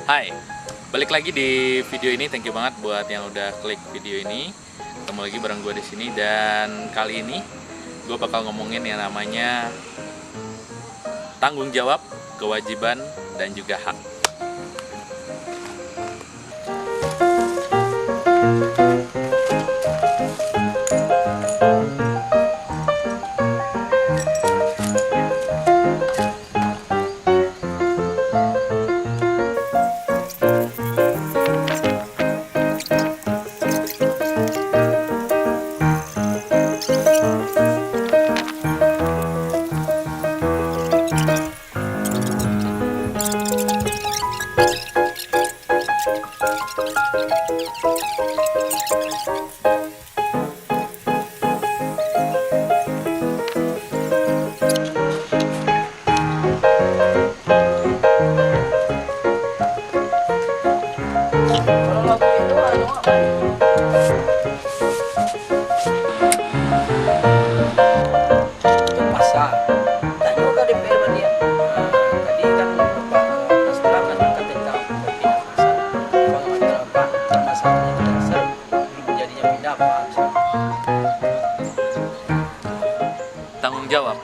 Hai, balik lagi di video ini. Thank you banget buat yang udah klik video ini. Ketemu lagi bareng gue di sini, dan kali ini gue bakal ngomongin yang namanya tanggung jawab, kewajiban, dan juga hak. Tanggung jawab.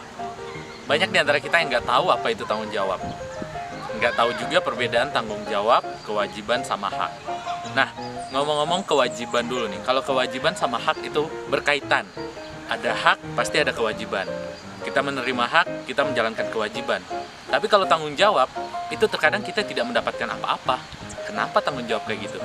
Banyak di antara kita yang nggak tahu apa itu tanggung jawab. Nggak tahu juga perbedaan tanggung jawab, kewajiban, sama hak. Nah, ngomong-ngomong kewajiban dulu nih. Kalau kewajiban sama hak itu berkaitan. Ada hak, pasti ada kewajiban. Kita menerima hak, kita menjalankan kewajiban. Tapi kalau tanggung jawab, itu terkadang kita tidak mendapatkan apa-apa. Kenapa tanggung jawab kayak gitu?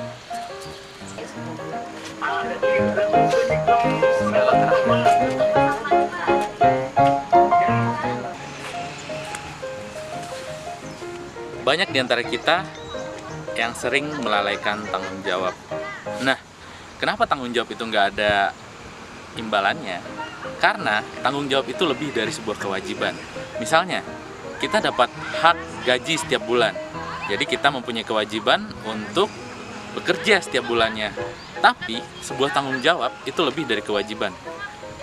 Banyak di antara kita yang sering melalaikan tanggung jawab. Nah, kenapa tanggung jawab itu nggak ada imbalannya? Karena tanggung jawab itu lebih dari sebuah kewajiban. Misalnya, kita dapat hak gaji setiap bulan. Jadi kita mempunyai kewajiban untuk bekerja setiap bulannya. Tapi, sebuah tanggung jawab itu lebih dari kewajiban.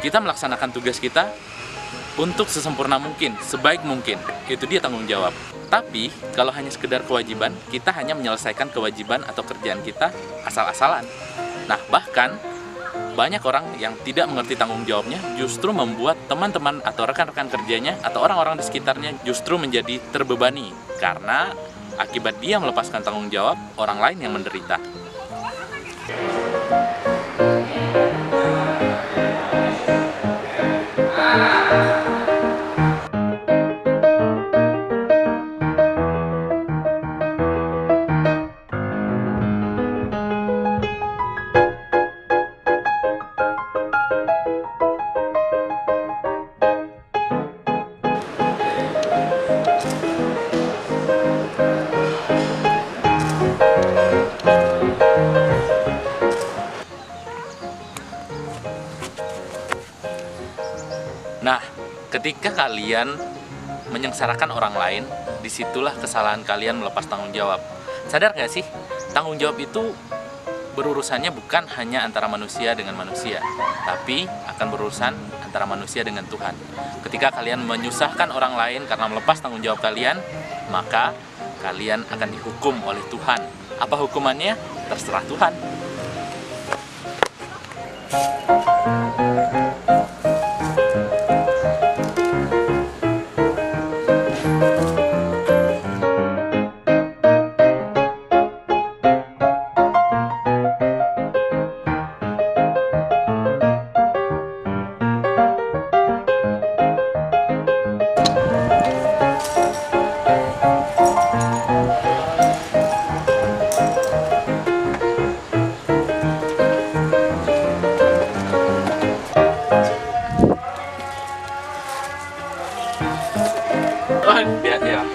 Kita melaksanakan tugas kita untuk sesempurna mungkin, sebaik mungkin. Itu dia tanggung jawab. Tapi, kalau hanya sekedar kewajiban, kita hanya menyelesaikan kewajiban atau kerjaan kita asal-asalan. Nah, bahkan banyak orang yang tidak mengerti tanggung jawabnya justru membuat teman-teman atau rekan-rekan kerjanya atau orang-orang di sekitarnya justru menjadi terbebani. Karena akibat dia melepaskan tanggung jawab, orang lain yang menderita. Nah, ketika kalian menyengsarakan orang lain, disitulah kesalahan kalian melepas tanggung jawab. Sadar nggak sih? Tanggung jawab itu berurusannya bukan hanya antara manusia dengan manusia, tapi akan berurusan antara manusia dengan Tuhan. Ketika kalian menyusahkan orang lain karena melepas tanggung jawab kalian, maka kalian akan dihukum oleh Tuhan. Apa hukumannya? Terserah Tuhan.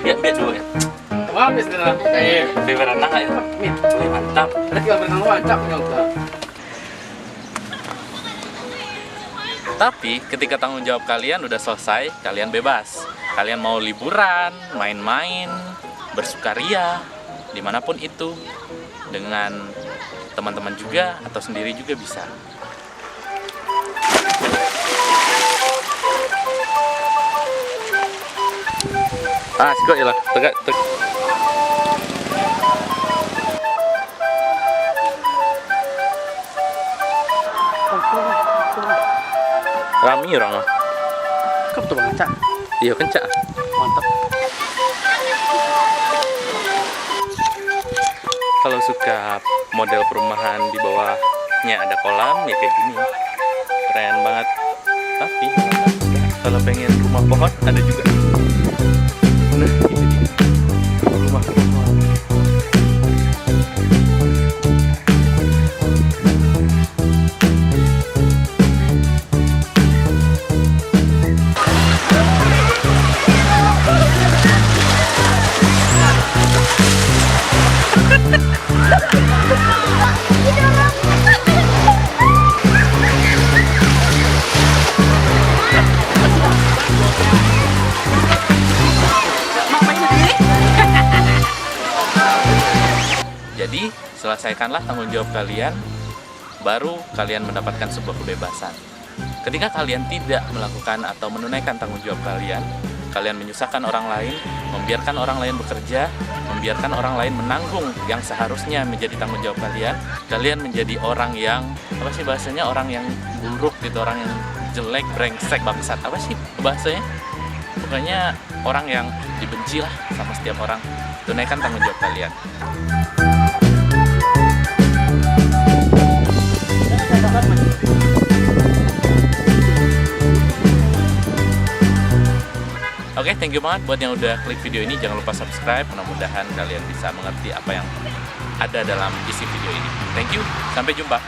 Biar dulu ya. Habis berenang kayak Berenang aja, Wih, mantap. ada tinggal berenang wancak juga. Tapi ketika tanggung jawab kalian udah selesai, kalian bebas. Kalian mau liburan, main-main, bersukaria, dimanapun itu, dengan teman-teman juga atau sendiri juga bisa. Ah, sikot je lah. Tegak. ini orang mah. Kamu tuh baca. Iya kencak. Mantap. Kalau suka model perumahan di bawahnya ada kolam ya kayak gini. Keren banget. Tapi kalau pengen rumah pohon ada juga. Nah, itu dia. Rumah pohon. Jadi, selesaikanlah tanggung jawab kalian, baru kalian mendapatkan sebuah kebebasan. Ketika kalian tidak melakukan atau menunaikan tanggung jawab kalian menyusahkan orang lain, membiarkan orang lain bekerja, membiarkan orang lain menanggung yang seharusnya menjadi tanggung jawab kalian menjadi orang yang, apa sih bahasanya, orang yang buruk gitu, orang yang jelek, brengsek, bangsat, apa sih bahasanya? Pokoknya orang yang dibenci lah sama setiap orang. Tunaikan tanggung jawab kalian. Oke, thank you banget buat yang udah klik video ini. Jangan lupa subscribe. Mudah-mudahan kalian bisa mengerti apa yang ada dalam isi video ini. Thank you, sampai jumpa.